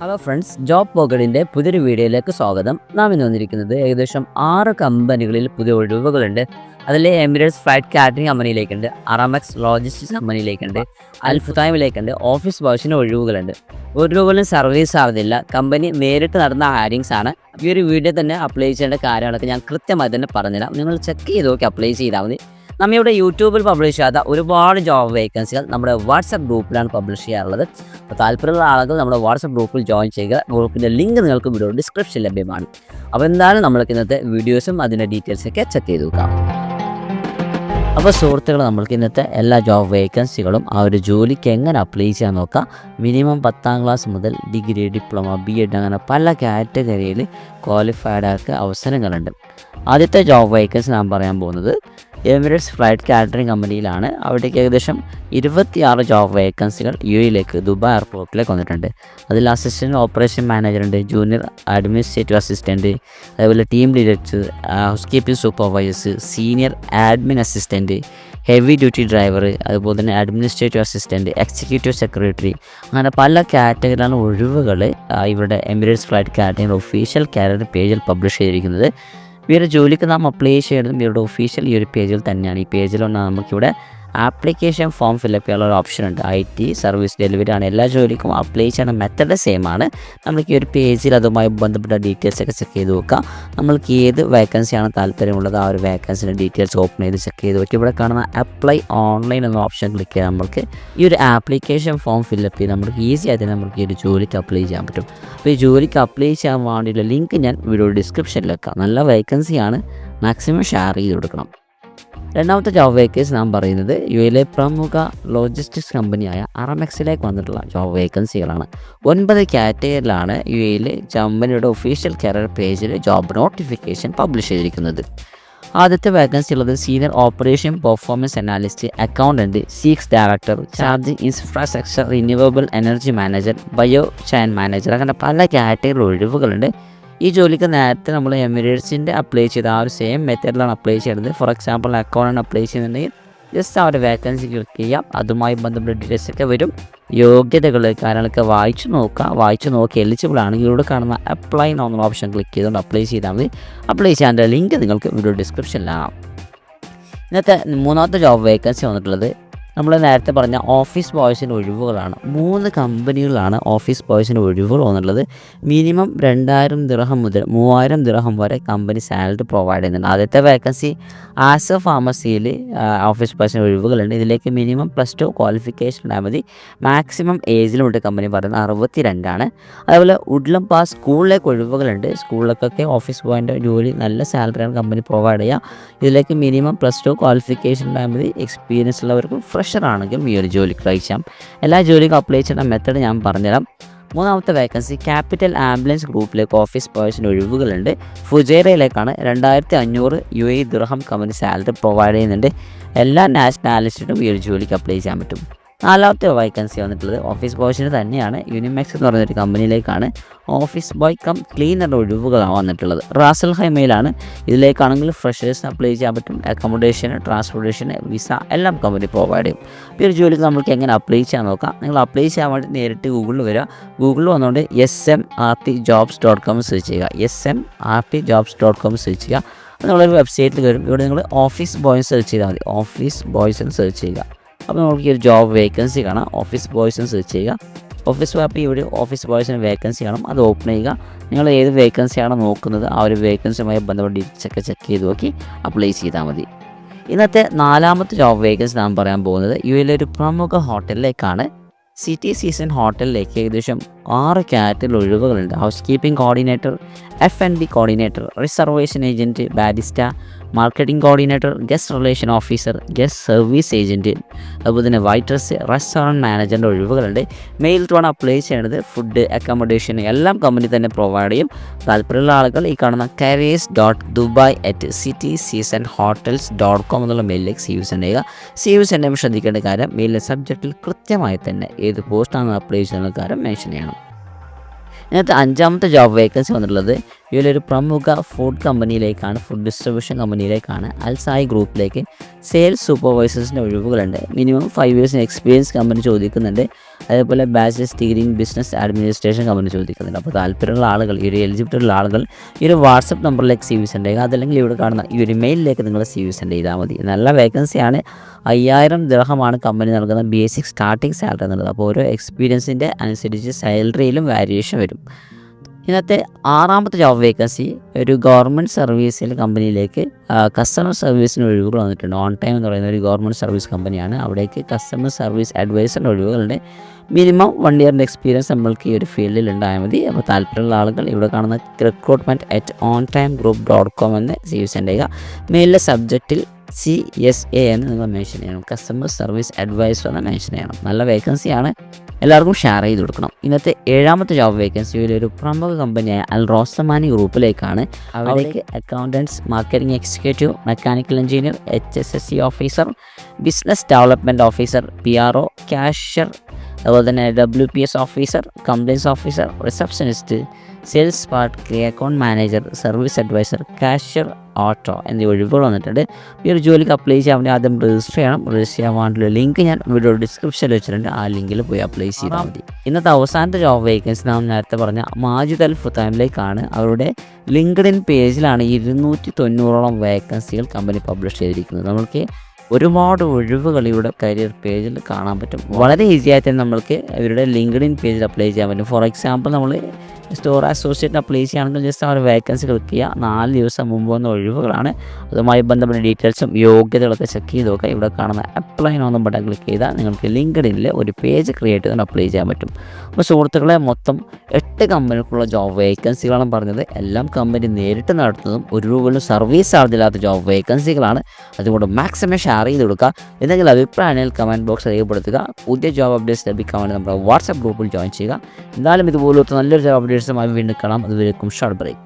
Hello friends, job പോക്കറ്റിൻ്റെ പുതിയൊരു വീഡിയോയിലേക്ക് സ്വാഗതം. നാം ഇന്ന് വന്നിരിക്കുന്നത് ഏകദേശം 6 കമ്പനികളിൽ പുതിയ ഒഴിവുകളുണ്ട്. അതിൽ എമിറേറ്റ്സ് ഫ്ലൈറ്റ് കാറ്ററിംഗ് കമ്പനിയിലേക്കുണ്ട്, അറാമെക്സ് ലോജിസ്റ്റിക്സ് കമ്പനിയിലേക്കുണ്ട്, അൽഫുതാമിലേക്കുണ്ട്, ഓഫീസ് ബോയ്സിന് ഒഴിവുകളുണ്ട്. ഒഴിവുകളും സർവീസ് ആവുന്നില്ല. കമ്പനി നേരിട്ട് നടന്ന ഹയറിങ്സ് ആണ്. ഈ ഒരു വീഡിയോ തന്നെ അപ്ലൈ ചെയ്യേണ്ട കാര്യങ്ങളൊക്കെ ഞാൻ കൃത്യമായി തന്നെ പറഞ്ഞുതരാം. നിങ്ങൾ ചെക്ക് ചെയ്ത് നോക്കി അപ്ലൈ ചെയ്താൽ മതി. നമ്മളിവിടെ യൂട്യൂബിൽ പബ്ലിഷ് ചെയ്യാത്ത ഒരുപാട് ജോബ് വേക്കൻസികൾ നമ്മുടെ വാട്സപ്പ് ഗ്രൂപ്പിലാണ് പബ്ലിഷ് ചെയ്യാറുള്ളത്. അപ്പോൾ താല്പര്യമുള്ള ആളുകൾ നമ്മുടെ വാട്സപ്പ് ഗ്രൂപ്പിൽ ജോയിൻ ചെയ്യുക. ഗ്രൂപ്പിൻ്റെ ലിങ്ക് നിങ്ങൾക്ക് വീഡിയോ ഡിസ്ക്രിപ്ഷനിൽ ലഭ്യമാണ്. അപ്പോൾ എന്തായാലും നമ്മൾക്ക് ഇന്നത്തെ വീഡിയോസും അതിൻ്റെ ഡീറ്റെയിൽസൊക്കെ ചെക്ക് ചെയ്ത് നോക്കാം. അപ്പോൾ സുഹൃത്തുക്കൾ, നമ്മൾക്ക് ഇന്നത്തെ എല്ലാ ജോബ് വേക്കൻസികളും ആ ഒരു ജോലിക്ക് എങ്ങനെ അപ്ലൈ ചെയ്യാൻ നോക്കാം. മിനിമം 10ാം ക്ലാസ് മുതൽ ഡിഗ്രി, ഡിപ്ലോമ, BEd അങ്ങനെ പല കാറ്റഗറിയിൽ ക്വാളിഫൈഡ് അവസരങ്ങളുണ്ട്. ആദ്യത്തെ ജോബ് വേക്കൻസി ഞാൻ പറയാൻ പോകുന്നത് എമിറേറ്റ്സ് ഫ്ലൈറ്റ് കാറ്ററിംഗ് കമ്പനിയിലാണ്. അവിടേക്ക് ഏകദേശം 26 ജോബ് വേക്കൻസികൾ UAE ദുബായ് എയർപോർട്ടിലേക്ക് വന്നിട്ടുണ്ട്. അതിൽ അസിസ്റ്റൻറ്റ് ഓപ്പറേഷൻ മാനേജർ ഉണ്ട്, ജൂനിയർ അഡ്മിനിസ്ട്രേറ്റീവ് അസിസ്റ്റൻറ്റ്, അതേപോലെ team leaders, house keeping supervisors, senior admin assistant, heavy duty driver, അതുപോലെ തന്നെ അഡ്മിനിസ്ട്രേറ്റീവ് അസിസ്റ്റൻറ്റ്, എക്സിക്യൂട്ടീവ് സെക്രട്ടറി, അങ്ങനെ പല കാറ്റഗറിയിലാണ് ഒഴിവുകൾ ഇവിടെ Emirates flight catering official carrier പേജിൽ പബ്ലിഷ് ചെയ്തിരിക്കുന്നത്. ഈ ഒരു ജോലിക്ക് നാം അപ്ലൈ ചെയ്യുന്നതും ഇവരുടെ ഒഫീഷ്യൽ ഈ ഒരു പേജിൽ തന്നെയാണ്. ഈ പേജിൽ വന്നാൽ നമുക്കിവിടെ ആപ്ലിക്കേഷൻ ഫോം ഫില്ലപ്പ് ചെയ്യാനുള്ള ഒരു ഓപ്ഷൻ ഉണ്ട്. IT സർവീസ് ഡെലിവറി ആണ്. എല്ലാ ജോലിക്കും അപ്ലൈ ചെയ്യുന്ന മെത്തഡ് സെയിം ആണ്. നമ്മൾക്ക് ഈ ഒരു പേജിൽ അതുമായി ബന്ധപ്പെട്ട ഡീറ്റെയിൽസൊക്കെ ചെക്ക് ചെയ്ത് നോക്കാം. നമ്മൾക്ക് ഏത് വേക്കൻസിയാണ് താല്പര്യമുള്ളത് ആ ഒരു വേക്കൻസിൻ്റെ ഡീറ്റെയിൽസ് ഓപ്പൺ ചെയ്ത് ചെക്ക് ചെയ്ത് നോക്കി ഇവിടെ കാണുന്ന അപ്ലൈ ഓൺലൈൻ എന്ന ഓപ്ഷൻ ക്ലിക്ക് ചെയ്യാൻ നമുക്ക് ഈ ഒരു ആപ്ലിക്കേഷൻ ഫോം ഫില്ലപ്പ് ചെയ്ത് നമുക്ക് ഈസി ആയിട്ട് നമുക്ക് ഈ ഒരു ജോലിക്ക് അപ്ലൈ ചെയ്യാൻ പറ്റും. അപ്പോൾ ഈ ജോലിക്ക് അപ്ലൈ ചെയ്യാൻ വേണ്ടിയുള്ള ലിങ്ക് ഞാൻ വീഡിയോ ഡിസ്ക്രിപ്ഷനിൽ വെക്കാം. നല്ല വേക്കൻസിയാണ്, മാക്സിമം ഷെയർ ചെയ്ത് കൊടുക്കണം. രണ്ടാമത്തെ ജോബ് വേക്കൻസി നാം പറയുന്നത് UAE പ്രമുഖ ലോജിസ്റ്റിക്സ് കമ്പനിയായ അറാമെക്സിലേക്ക് വന്നിട്ടുള്ള ജോബ് വേക്കൻസികളാണ്. 9 കാറ്റഗറിയിലാണ് UAE കമ്പനിയുടെ ഒഫീഷ്യൽ കരിയർ പേജിൽ ജോബ് നോട്ടിഫിക്കേഷൻ പബ്ലിഷ് ചെയ്തിരിക്കുന്നത്. ആദ്യത്തെ വേക്കൻസി ഉള്ളത് senior operation performance analyst, accountant, seeks director, charging infrastructure, renewable energy manager, bio chain manager, അങ്ങനെ പല കാറ്റഗറി ഒഴിവുകളുണ്ട്. ഈ ജോലിക്ക് നേരത്തെ നമ്മൾ എമിറേറ്റ്സിൻ്റെ അപ്ലൈ ചെയ്ത് ആ ഒരു സെയിം മെത്തേഡിലാണ് അപ്ലൈ ചെയ്യുന്നത്. ഫോർ എക്സാമ്പിൾ അക്കൗണ്ട് അപ്ലൈ ചെയ്യുന്നുണ്ടെങ്കിൽ ജസ്റ്റ് ആ ഒരു വേക്കൻസി ക്ലിക്ക് ചെയ്യാം. അതുമായി ബന്ധപ്പെട്ട ഡീറ്റെയിൽസൊക്കെ വരും. യോഗ്യതകൾ കാര്യങ്ങളൊക്കെ വായിച്ച് നോക്കി എലിജിബിൾ ആണെങ്കിൽ ഇവിടെ കാണുന്ന അപ്ലൈ എന്നുള്ള ഓപ്ഷൻ ക്ലിക്ക് ചെയ്തുകൊണ്ട് അപ്ലൈ ചെയ്താൽ മതി. അപ്ലൈ ചെയ്യാൻ്റെ ലിങ്ക് നിങ്ങൾക്ക് വീഡിയോ ഡിസ്ക്രിപ്ഷനിലാണ്. ഇന്നത്തെ മൂന്നാമത്തെ ജോബ് വേക്കൻസി വന്നിട്ടുള്ളത് നമ്മൾ നേരത്തെ പറഞ്ഞ ഓഫീസ് ബോയ്സിൻ്റെ ഒഴിവുകളാണ്. 3 കമ്പനികളാണ് ഓഫീസ് ബോയ്സിൻ്റെ ഒഴിവുകൾ വന്നിട്ടുള്ളത്. മിനിമം 2000 ദിർഹം മുതൽ 3000 ദിർഹം വരെ കമ്പനി സാലറി പ്രൊവൈഡ് ചെയ്യുന്നുണ്ട്. ആദ്യത്തെ വേക്കൻസി ആസ് എ ഫാർമസിയിൽ ഓഫീസ് ബോയ്സിൻ്റെ ഒഴിവുകളുണ്ട്. ഇതിലേക്ക് മിനിമം +2 ക്വാളിഫിക്കേഷൻ ഉണ്ടായാൽ മതി. മാക്സിമം ഏജിലുമുണ്ട് കമ്പനി പറയുന്നത് 62 ആണ്. അതേപോലെ വുഡ്ലം പാസ് സ്കൂളിലേക്ക് ഒഴിവുകളുണ്ട്. സ്കൂളിലേക്കൊക്കെ ഓഫീസ് ബോയിൻ്റെ ജോലി നല്ല സാലറിയാണ് കമ്പനി പ്രൊവൈഡ് ചെയ്യുക. ഇതിലേക്ക് മിനിമം +2 ക്വാളിഫിക്കേഷൻ ഉണ്ടായാൽ മതി. എക്സ്പീരിയൻസ് ഉള്ളവർക്കും ഫ്രഷർ ആണെങ്കിലും ഈ ഒരു ജോലിക്ക് ട്രൈ ചെയ്യാം. എല്ലാ ജോലിക്കും അപ്ലൈ ചെയ്യുന്ന മെത്തേഡ് ഞാൻ പറഞ്ഞുതരാം. മൂന്നാമത്തെ വേക്കൻസി ക്യാപിറ്റൽ ആംബുലൻസ് ഗ്രൂപ്പിലേക്ക് ഓഫീസ് ബോയ്സിൻ്റെ ഒഴിവുകളുണ്ട്. ഫുജൈറയിലേക്കാണ്. 2500 UAE ദിർഹം കമ്പനി സാലറി പ്രൊവൈഡ് ചെയ്യുന്നുണ്ട്. എല്ലാ നാഷണാലിറ്റിയും ഈ ഒരു ജോലിക്ക് അപ്ലൈ ചെയ്യാൻ പറ്റും. നാലാമത്തെ വേക്കൻസി വന്നിട്ടുള്ളത് ഓഫീസ് ബോയ്സിന് തന്നെയാണ്. യൂനിമാക്സ് എന്ന് പറയുന്നൊരു കമ്പനിയിലേക്കാണ് ഓഫീസ് ബോയ് കം ക്ലീനറുടെ ഒഴിവുകളാണ് വന്നിട്ടുള്ളത്. റാസൽ ഹൈമയിലാണ്. ഇതിലേക്കാണെങ്കിൽ ഫ്രഷേഴ്സിന് അപ്ലൈ ചെയ്യാൻ പറ്റും. അക്കോമഡേഷൻ, ട്രാൻസ്പോർട്ടേഷൻ, വിസ എല്ലാം കമ്പനി പ്രൊവൈഡ് ചെയ്യും. ഈ ഒരു ജോലിക്ക് നമുക്ക് എങ്ങനെ അപ്ലൈ ചെയ്യാൻ നോക്കാം. നിങ്ങൾ അപ്ലൈ ചെയ്യാൻ വേണ്ടി നേരിട്ട് ഗൂഗിളിൽ വരിക. ഗൂഗിളിൽ വന്നുകൊണ്ട് smrtjobs.com സെർച്ച് ചെയ്യുക. smrtjobs.com സെർച്ച് ചെയ്യുക. നിങ്ങളൊരു വെബ്സൈറ്റിൽ വരും. ഇവിടെ നിങ്ങൾ ഓഫീസ് ബോയ്സ് സെർച്ച് ചെയ്താൽ മതി. ഓഫീസ് ബോയ്സ് എന്ന് സെർച്ച് ചെയ്യുക. അപ്പോൾ നമുക്ക് ഈ ഒരു ജോബ് വേക്കൻസി കാണാം. ഓഫീസ് ബോയ്സിന് സെർച്ച് ചെയ്യുക. ഓഫീസ് ആപ്പ് ഇവിടെ ഓഫീസ് ബോയ്സിന് വേക്കൻസി കാണും. അത് ഓപ്പൺ ചെയ്യുക. നിങ്ങൾ ഏത് വേക്കൻസിയാണോ നോക്കുന്നത് ആ ഒരു വേക്കൻസിയുമായി ബന്ധപ്പെട്ട ഡീറ്റെയിൽസൊക്കെ ചെക്ക് ചെയ്ത് നോക്കി അപ്ലൈ ചെയ്താൽ മതി. ഇന്നത്തെ നാലാമത്തെ ജോബ് വേക്കൻസി നാം പറയാൻ പോകുന്നത് UAE ഒരു പ്രമുഖ ഹോട്ടലിലേക്കാണ്. സിറ്റി സീസൺ ഹോട്ടലിലേക്ക് ഏകദേശം 6 കാറ്റഗറി ഒഴിവുകളുണ്ട്. Housekeeping coordinator, F&B coordinator, reservation agent, barista, marketing coordinator, guest relation officer, guest service agent, അതുപോലെ തന്നെ വൈറ്റേഴ്സ്, റെസ്റ്റോറൻറ്റ് മാനേജറിൻ്റെ ഒഴിവുകളുണ്ട്. മെയിലിലാണ് അപ്ലൈ ചെയ്യേണ്ടത്. ഫുഡ്, അക്കോമഡേഷൻ എല്ലാം കമ്പനി തന്നെ പ്രൊവൈഡ് ചെയ്യും. താല്പര്യമുള്ള ആളുകൾ ഈ കാണുന്ന careers.dubai@cityseasonhotels.com എന്നുള്ള മെയിലിലേക്ക് CV സെൻഡ് ചെയ്യുക. CV സെൻഡ് ചെയ്യുമ്പോൾ ശ്രദ്ധിക്കേണ്ട കാര്യം മെയിലിലെ സബ്ജക്റ്റിൽ കൃത്യമായി തന്നെ ഏത് പോസ്റ്റാണ് അപ്ലൈ ചെയ്യുന്ന കാര്യം മെൻഷൻ ചെയ്യണം. ഇതിനകത്ത് അഞ്ചാമത്തെ ജോബ് വേക്കൻസി വന്നിട്ടുള്ളത് ഇതിലൊരു പ്രമുഖ ഫുഡ് കമ്പനിയിലേക്കാണ്, ഫുഡ് ഡിസ്ട്രിബ്യൂഷൻ കമ്പനിയിലേക്കാണ്, അൽസായി ഗ്രൂപ്പിലേക്ക് സെയിൽസ് സൂപ്പർവൈസേഴ്സിൻ്റെ ഒഴിവുകളുണ്ട്. മിനിമം 5 years എക്സ്പീരിയൻസ് കമ്പനി ചോദിക്കുന്നുണ്ട്. അതേപോലെ bachelors degree in business administration company ചോദിക്കുന്നുണ്ട്. അപ്പോൾ താല്പര്യമുള്ള ആളുകൾ, ഈ ഒരു എലിജിബിലിറ്റിയുള്ള ആളുകൾ ഈ ഒരു വാട്സപ്പ് നമ്പറിലേക്ക് CV സെൻഡ് ചെയ്യുക. അതല്ലെങ്കിൽ ഇവിടെ കാണുന്ന ഈ ഒരു മെയിലിലേക്ക് നിങ്ങൾ CV സെൻഡ് ചെയ്താൽ മതി. നല്ല വേക്കൻസിയാണ്. 5000 ദിർഹമാണ് കമ്പനി നൽകുന്ന ബേസിക് സ്റ്റാർട്ടിംഗ് സാലറി എന്നുള്ളത്. അപ്പോൾ ഓരോ എക്സ്പീരിയൻസിൻ്റെ അനുസരിച്ച് സാലറിയിലും വേരിയേഷൻ വരും. ഇന്നത്തെ 6ാമത്തെ ജോബ് വേക്കൻസി ഒരു ഗവൺമെൻറ് സർവീസിൽ കമ്പനിയിലേക്ക് കസ്റ്റമർ സർവീസിന് ഒഴിവുകൾ വന്നിട്ടുണ്ട്. ഓൺ ടൈം എന്ന് പറയുന്ന ഒരു ഗവൺമെൻറ് സർവീസ് കമ്പനിയാണ്. അവിടേക്ക് കസ്റ്റമർ സർവീസ് അഡ്വൈസറിൻ്റെ ഒഴിവുകളുണ്ട്. മിനിമം 1 year എക്സ്പീരിയൻസ് നമ്മൾക്ക് ഈ ഒരു ഫീൽഡിൽ ഉണ്ടായാൽ മതി. അപ്പോൾ താല്പര്യമുള്ള ആളുകൾ ഇവിടെ കാണുന്ന recruitment@ontimegroup.com എന്ന് CV സെൻഡ് ചെയ്യുക. മെയിലിലെ സബ്ജക്റ്റിൽ CSA എന്ന് നിങ്ങൾ മെൻഷൻ ചെയ്യണം. കസ്റ്റമർ സർവീസ് അഡ്വൈസർ എന്ന് മെൻഷൻ ചെയ്യണം. നല്ല വേക്കൻസിയാണ്, എല്ലാവർക്കും ഷെയർ ചെയ്ത് കൊടുക്കണം. ഇന്നത്തെ 7ാമത്തെ ജോബ് വേക്കൻസിയിൽ ഒരു പ്രമുഖ കമ്പനിയായ അൽ റോസമാനി ഗ്രൂപ്പിലേക്കാണ്. അവിടേക്ക് accountants, marketing executive, mechanical engineer, HSSC officer, business development officer, PRO, cashier, അതുപോലെ തന്നെ WPS officer, compliance officer, receptionist, sales part, account manager, service advisor, cashier, auto എന്നീ ഒഴിവുകൾ വന്നിട്ടുണ്ട്. ഈ ഒരു ജോലിക്ക് അപ്ലൈ ചെയ്യാൻ വേണ്ടി ആദ്യം രജിസ്റ്റർ ചെയ്യണം. രജിസ്റ്റർ ചെയ്യാൻ വേണ്ടിയുള്ള ലിങ്ക് ഞാൻ വീഡിയോ ഡിസ്ക്രിപ്ഷനിൽ വെച്ചിട്ടുണ്ട്. ആ ലിങ്കിൽ പോയി അപ്ലൈ ചെയ്താൽ മതി. ഇന്നത്തെ അവസാനത്തെ ജോബ് വേക്കൻസി നാം നേരത്തെ പറഞ്ഞ മാജിദ് അൽ ഫുത്തൈമിലേക്കാണ്. അവരുടെ ലിങ്ക്ഡിൻ പേജിലാണ് 290ഓളം വേക്കൻസികൾ കമ്പനി പബ്ലിഷ് ചെയ്തിരിക്കുന്നത്. നമുക്ക് ഒരുപാട് ഒഴിവുകൾ ഇവിടെ കരിയർ പേജിൽ കാണാൻ പറ്റും. വളരെ ഈസി ആയിട്ട് തന്നെ നമ്മൾക്ക് ഇവരുടെ ലിങ്ക്ഡിൻ പേജിൽ അപ്ലൈ ചെയ്യാൻ പറ്റും. ഫോർ എക്സാമ്പിൾ, നമ്മൾ സ്റ്റോർ അസോസിയേറ്റ് അപ്ലൈ ചെയ്യുകയാണെങ്കിൽ ജസ്റ്റ് ആ ഒരു വേക്കൻസി ക്ലിക്ക് ചെയ്യുക. 4 ദിവസം മുമ്പ് വന്ന ഒഴിവുകളാണ്. അതുമായി ബന്ധപ്പെട്ട ഡീറ്റെയിൽസും യോഗ്യതകളൊക്കെ ചെക്ക് ചെയ്ത് നോക്കുക. ഇവിടെ കാണുന്ന അപ്ലൈ എന്ന ബട്ടൺ ക്ലിക്ക് ചെയ്താൽ നിങ്ങൾക്ക് ലിങ്ക്ഡിനിൽ ഒരു പേജ് ക്രിയേറ്റ് ചെയ്ത് അപ്ലൈ ചെയ്യാൻ പറ്റും. അപ്പോൾ സുഹൃത്തുക്കളെ, മൊത്തം 8 കമ്പനികൾക്കുള്ള ജോബ് വേക്കൻസികളാണ് പറഞ്ഞത്. എല്ലാം കമ്പനി നേരിട്ട് നടത്തുന്നതും ഒരു രൂപയിലും സർവീസ് ചാർജ് ഇല്ലാത്ത ജോബ് വേക്കൻസികളാണ്. അതുകൊണ്ട് മാക്സിമം ഷെയർ ചെയ്ത് കൊടുക്കുക. എന്തെങ്കിലും അഭിപ്രായങ്ങൾ കമൻറ്റ് ബോക്സ് രേഖപ്പെടുത്തുക. പുതിയ ജോബ് അപ്ഡേറ്റ്സ് ലഭിക്കാൻ വേണ്ടി നമ്മുടെ വാട്സാപ്പ് ഗ്രൂപ്പിൽ ജോയിൻ ചെയ്യുക. എന്തായാലും ഇതുപോലത്തെ നല്ലൊരു ജോബ് അപ്ഡേറ്റ്സുമായി വീണ്ടും കാണാം. അതുവരേക്കും ഷോർട്ട് ബ്രേക്ക്.